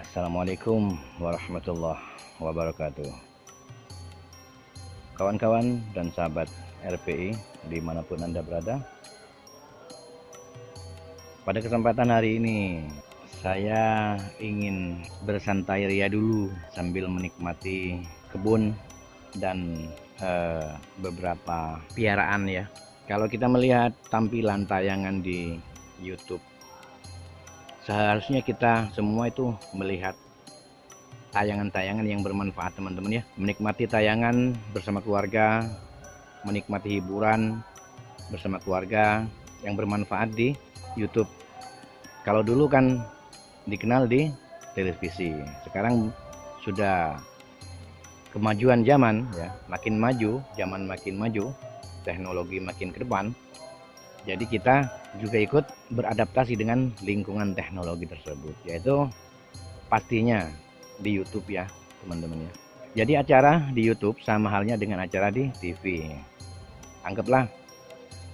Assalamualaikum warahmatullahi wabarakatuh. Kawan-kawan dan sahabat RPI dimanapun Anda berada, pada kesempatan hari ini saya ingin bersantai ria dulu sambil menikmati kebun dan beberapa piaraan ya. Kalau kita melihat tampilan tayangan di YouTube, seharusnya kita semua itu melihat tayangan-tayangan yang bermanfaat, teman-teman ya. Menikmati tayangan bersama keluarga, menikmati hiburan bersama keluarga yang bermanfaat di YouTube. Kalau dulu kan dikenal di televisi, sekarang sudah kemajuan zaman ya, makin maju, zaman makin maju, teknologi makin ke depan. Jadi kita juga ikut beradaptasi dengan lingkungan teknologi tersebut, yaitu pastinya di YouTube ya, teman-teman ya. Jadi acara di YouTube sama halnya dengan acara di TV. Anggaplah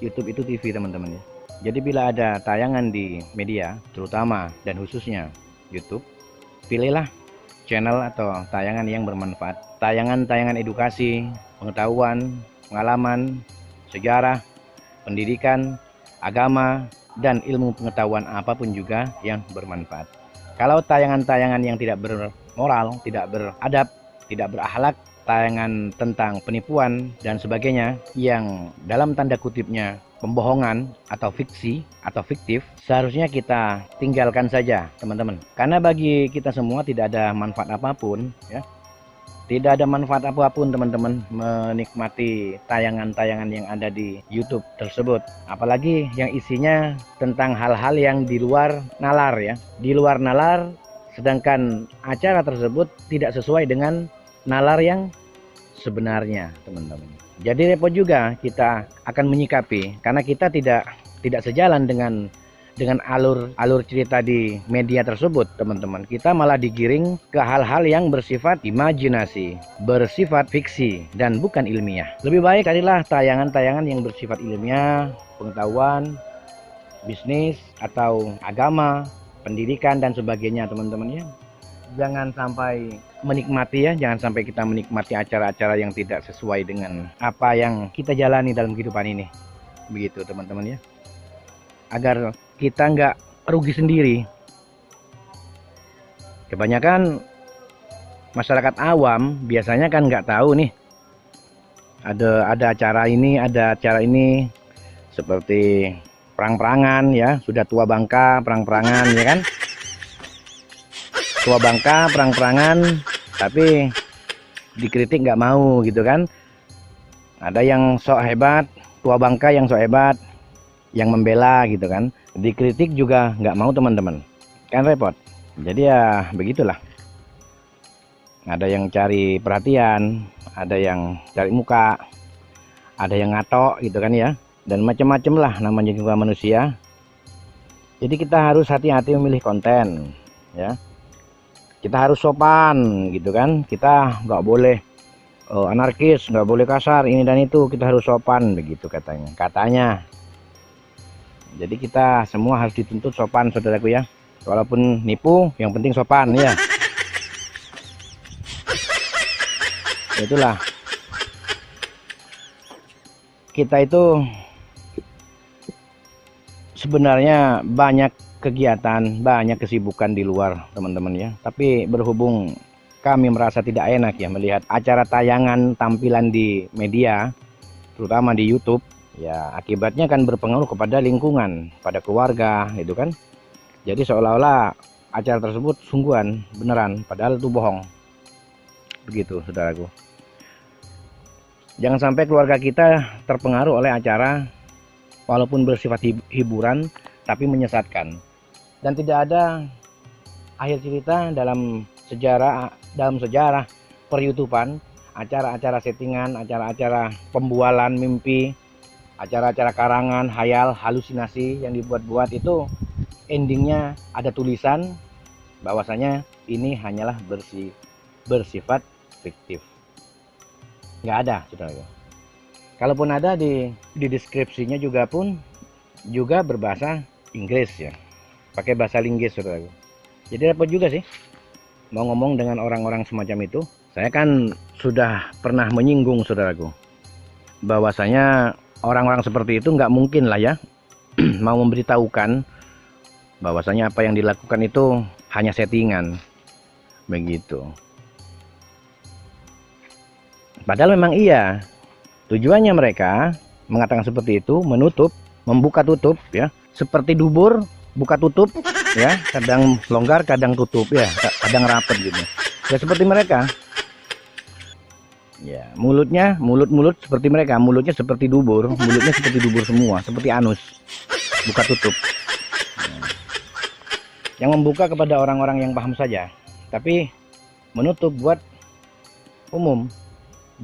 YouTube itu TV, teman-teman ya. Jadi bila ada tayangan di media, terutama dan khususnya YouTube, pilihlah channel atau tayangan yang bermanfaat. Tayangan-tayangan edukasi, pengetahuan, pengalaman, sejarah, pendidikan, agama, dan ilmu pengetahuan apapun juga yang bermanfaat. Kalau tayangan-tayangan yang tidak bermoral, tidak beradab, tidak berakhlak, tayangan tentang penipuan dan sebagainya yang dalam tanda kutipnya pembohongan atau fiksi atau fiktif, seharusnya kita tinggalkan saja, teman-teman. Karena bagi kita semua tidak ada manfaat apapun ya. Tidak ada manfaat apapun, teman-teman, menikmati tayangan-tayangan yang ada di YouTube tersebut. Apalagi yang isinya tentang hal-hal yang di luar nalar ya. Di luar nalar, sedangkan acara tersebut tidak sesuai dengan nalar yang sebenarnya, teman-teman. Jadi repot juga kita akan menyikapi, karena kita tidak sejalan dengan alur cerita di media tersebut, teman-teman. Kita malah digiring ke hal-hal yang bersifat imajinasi, bersifat fiksi dan bukan ilmiah. Lebih baik carilah tayangan-tayangan yang bersifat ilmiah, pengetahuan, bisnis atau agama, pendidikan dan sebagainya, teman-teman ya. Jangan sampai menikmati ya, jangan sampai kita menikmati acara-acara yang tidak sesuai dengan apa yang kita jalani dalam kehidupan ini. Begitu, teman-teman ya. Agar kita nggak rugi sendiri. Kebanyakan masyarakat awam biasanya kan nggak tahu nih ada acara ini seperti perang-perangan ya, sudah tua bangka perang-perangan ya kan, tua bangka perang-perangan tapi dikritik nggak mau gitu kan. Ada yang sok hebat, tua bangka yang sok hebat, yang membela gitu kan, dikritik juga nggak mau, teman-teman, kan repot. Jadi ya begitulah, ada yang cari perhatian, ada yang cari muka, ada yang ngatok gitu kan ya, dan macam-macam lah, namanya juga manusia. Jadi kita harus hati-hati memilih konten ya, kita harus sopan gitu kan, kita nggak boleh anarkis, nggak boleh kasar ini dan itu, kita harus sopan begitu katanya. Jadi kita semua harus dituntut sopan, saudaraku ya. Walaupun nipu, yang penting sopan ya. Itulah. Kita itu sebenarnya banyak kegiatan, banyak kesibukan di luar, teman-teman ya. Tapi berhubung kami merasa tidak enak ya melihat acara tayangan tampilan di media, terutama di YouTube, ya akibatnya kan berpengaruh kepada lingkungan, pada keluarga itu kan. Jadi seolah-olah acara tersebut sungguhan, beneran, padahal itu bohong. Begitu, saudaraku. Jangan sampai keluarga kita terpengaruh oleh acara walaupun bersifat hiburan tapi menyesatkan. Dan tidak ada akhir cerita dalam sejarah per-YouTubean, acara-acara settingan, acara-acara pembualan mimpi, acara-acara karangan, hayal, halusinasi yang dibuat-buat itu endingnya ada tulisan bahwasanya ini hanyalah bersifat fiktif. Nggak ada, saudara. Kalaupun ada di deskripsinya juga berbahasa Inggris ya, pakai bahasa Inggris, saudara. Jadi repot juga sih. mau ngomong dengan orang-orang semacam itu. Saya kan sudah pernah menyinggung saudaraku, bahwasanya orang-orang seperti itu nggak mungkin lah ya mau memberitahukan bahwasanya apa yang dilakukan itu hanya settingan begitu. Padahal memang iya, tujuannya mereka mengatakan seperti itu, menutup, membuka tutup ya, seperti dubur buka tutup ya, kadang longgar kadang tutup ya, kadang rapet gitu ya, seperti mereka ya. Mulut seperti mereka, mulutnya seperti dubur, mulutnya seperti dubur semua, seperti anus buka tutup. Yang membuka kepada orang-orang yang paham saja, tapi menutup buat umum,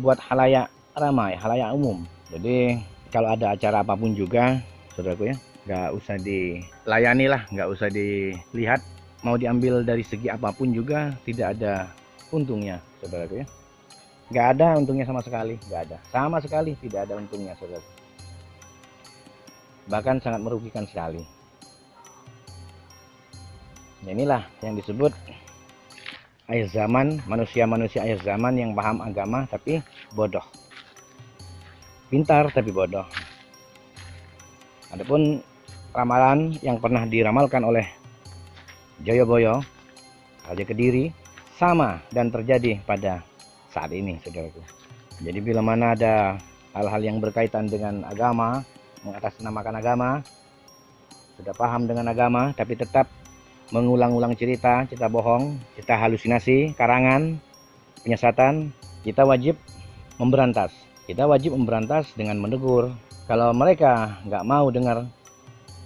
buat halayak ramai, halayak umum. Jadi kalau ada acara apapun juga saudaraku ya, nggak usah dilayani lah, nggak usah dilihat, mau diambil dari segi apapun juga tidak ada untungnya saudaraku ya. Nggak ada untungnya sama sekali, nggak ada, sama sekali tidak ada untungnya saudaraku, bahkan sangat merugikan sekali. Ya, inilah yang disebut akhir zaman, manusia-manusia akhir zaman yang paham agama tapi bodoh, pintar tapi bodoh. Adapun ramalan yang pernah diramalkan oleh Joyoboyo, Raja Kediri, sama dan terjadi pada saat ini saudaraku. Jadi bila mana ada hal-hal yang berkaitan dengan agama, mengatasnamakan agama, sudah paham dengan agama tapi tetap mengulang-ulang cerita bohong, cerita halusinasi, karangan, penyesatan, kita wajib memberantas. Kita wajib memberantas dengan menegur. Kalau mereka nggak mau dengar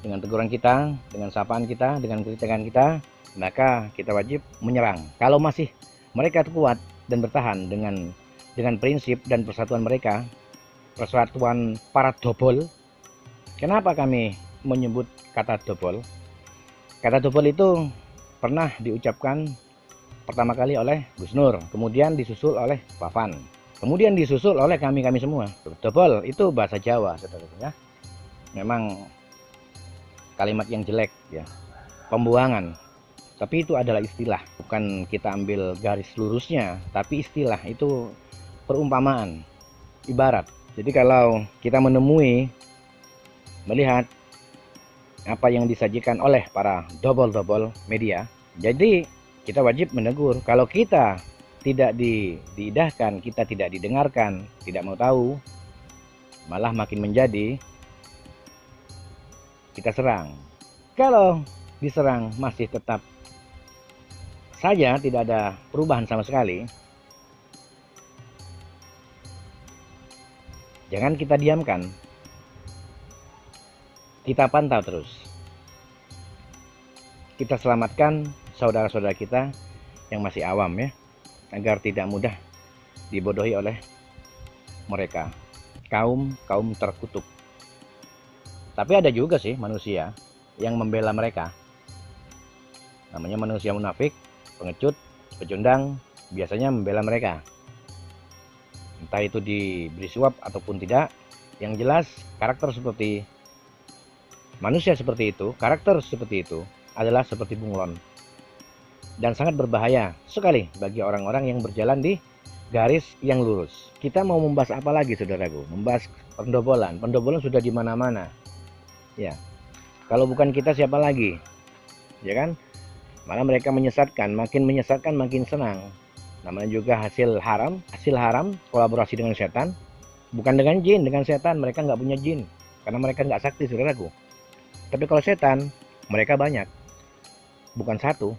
dengan teguran kita, dengan sapaan kita, dengan kritikan kita, maka kita wajib menyerang. Kalau masih mereka kuat dan bertahan dengan prinsip dan persatuan mereka, persatuan para dobol. Kenapa kami menyebut kata dobol? Kata dobol itu pernah diucapkan pertama kali oleh Gus Nur, kemudian disusul oleh Pafan, kemudian disusul oleh kami semua. Dobol itu bahasa Jawa, saudara-saudara. Memang kalimat yang jelek ya, pembuangan. Tapi itu adalah istilah, bukan kita ambil garis lurusnya, tapi istilah itu perumpamaan, ibarat. Jadi kalau kita melihat apa yang disajikan oleh para dobol-dobol media, jadi kita wajib menegur. Kalau kita tidak diidahkan, kita tidak didengarkan, tidak mau tahu, malah makin menjadi, kita serang. Kalau diserang masih tetap saja tidak ada perubahan sama sekali, jangan kita diamkan, kita pantau terus. Kita selamatkan saudara-saudara kita yang masih awam ya, agar tidak mudah dibodohi oleh mereka, kaum terkutuk. Tapi ada juga sih manusia yang membela mereka, namanya manusia munafik, pengecut, pecundang, biasanya membela mereka. Entah itu diberi suap ataupun tidak, yang jelas karakter seperti manusia seperti itu, karakter seperti itu adalah seperti bunglon dan sangat berbahaya sekali bagi orang-orang yang berjalan di garis yang lurus. Kita mau membahas apa lagi saudaraku? Membahas pendobolan. Pendobolan sudah di mana-mana. Ya. Kalau bukan kita siapa lagi? Ya kan? Malah mereka menyesatkan, makin senang. Namanya juga hasil haram kolaborasi dengan setan, bukan dengan jin, dengan setan. Mereka nggak punya jin karena mereka nggak sakti saudaraku. Tapi kalau setan mereka banyak, bukan satu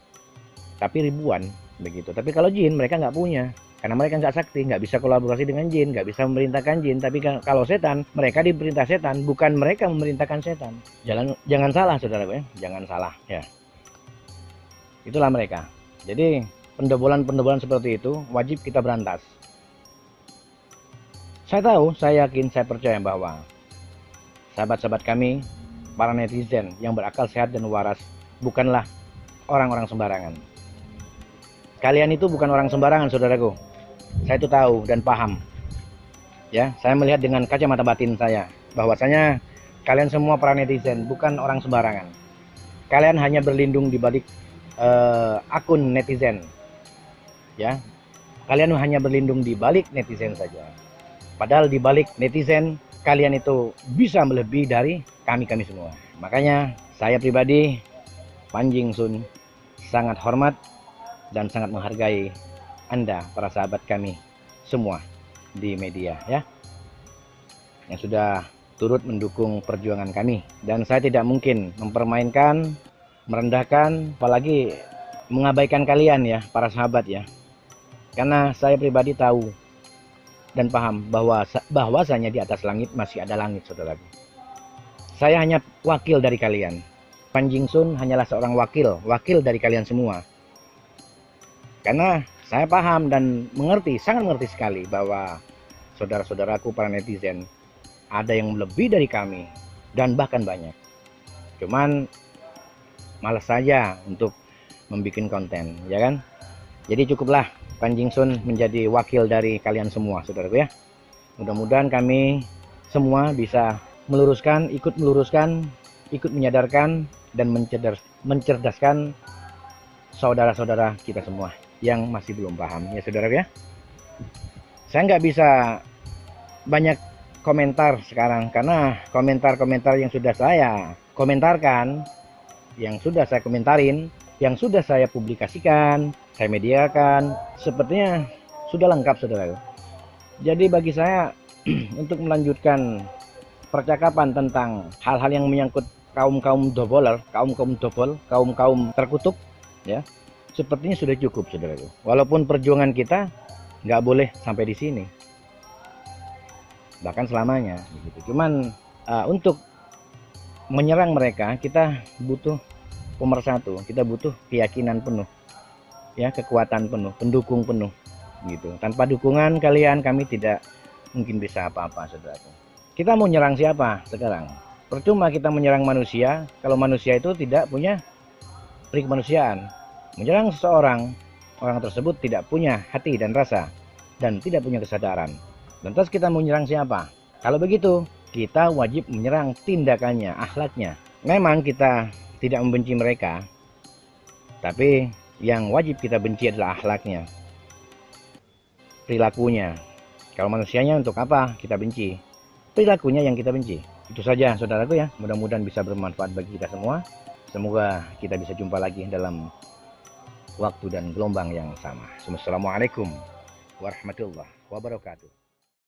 tapi ribuan begitu. Tapi kalau jin mereka nggak punya karena mereka nggak sakti, nggak bisa kolaborasi dengan jin, nggak bisa memerintahkan jin. Tapi kalau setan, mereka diperintah setan, bukan mereka memerintahkan setan. Jangan salah saudaraku ya, jangan salah ya. Itulah mereka. Jadi pendobolan seperti itu wajib kita berantas. Saya tahu, saya yakin, saya percaya bahwa sahabat-sahabat kami, para netizen yang berakal sehat dan waras, bukanlah orang-orang sembarangan. Kalian itu bukan orang sembarangan saudaraku. Saya itu tahu dan paham. Ya, saya melihat dengan kacamata batin saya bahwasanya kalian semua para netizen bukan orang sembarangan. Kalian hanya berlindung di balik akun netizen. ya. Kalian hanya berlindung di balik netizen saja. Padahal di balik netizen kalian itu bisa melebihi dari kami semua. Makanya saya pribadi, Panjing Sun, sangat hormat dan sangat menghargai Anda para sahabat kami semua di media ya, yang sudah turut mendukung perjuangan kami. Dan saya tidak mungkin mempermainkan, merendahkan, apalagi mengabaikan kalian ya para sahabat ya. Karena saya pribadi tahu dan paham bahwasanya di atas langit masih ada langit, saudaraku. Saya hanya wakil dari kalian. Panjing Sun hanyalah seorang wakil dari kalian semua. Karena saya paham dan mengerti, sangat mengerti sekali bahwa saudara-saudaraku para netizen ada yang lebih dari kami dan bahkan banyak. Cuman malas saja untuk membuat konten, ya kan? Jadi cukuplah Panjing Sun menjadi wakil dari kalian semua, saudaraku ya. Mudah-mudahan kami semua bisa meluruskan, ikut menyadarkan dan mencerdaskan saudara-saudara kita semua yang masih belum paham ya, saudaraku ya. Saya nggak bisa banyak komentar sekarang karena komentar-komentar yang sudah saya komentarkan, yang sudah saya komentarin, yang sudah saya publikasikan, saya mediakan, sepertinya sudah lengkap, saudara. Jadi bagi saya untuk melanjutkan percakapan tentang hal-hal yang menyangkut kaum-kaum doboler, kaum-kaum terkutuk ya, sepertinya sudah cukup, saudara. Walaupun perjuangan kita nggak boleh sampai di sini, bahkan selamanya begitu. Cuman untuk menyerang mereka kita butuh pemersatu, kita butuh keyakinan penuh ya, kekuatan penuh, pendukung penuh gitu. Tanpa dukungan kalian kami tidak mungkin bisa apa-apa, saudaraku. Kita mau nyerang siapa sekarang? Percuma kita menyerang manusia kalau manusia itu tidak punya kemanusiaan. Menyerang seseorang, orang tersebut tidak punya hati dan rasa dan tidak punya kesadaran. Lantas kita mau menyerang siapa? Kalau begitu kita wajib menyerang tindakannya, akhlaknya. Memang kita tidak membenci mereka, tapi yang wajib kita benci adalah akhlaknya, perilakunya. Kalau manusianya untuk apa kita benci? Perilakunya yang kita benci. Itu saja, saudaraku ya. Mudah-mudahan bisa bermanfaat bagi kita semua. Semoga kita bisa jumpa lagi dalam waktu dan gelombang yang sama. Assalamualaikum warahmatullahi wabarakatuh.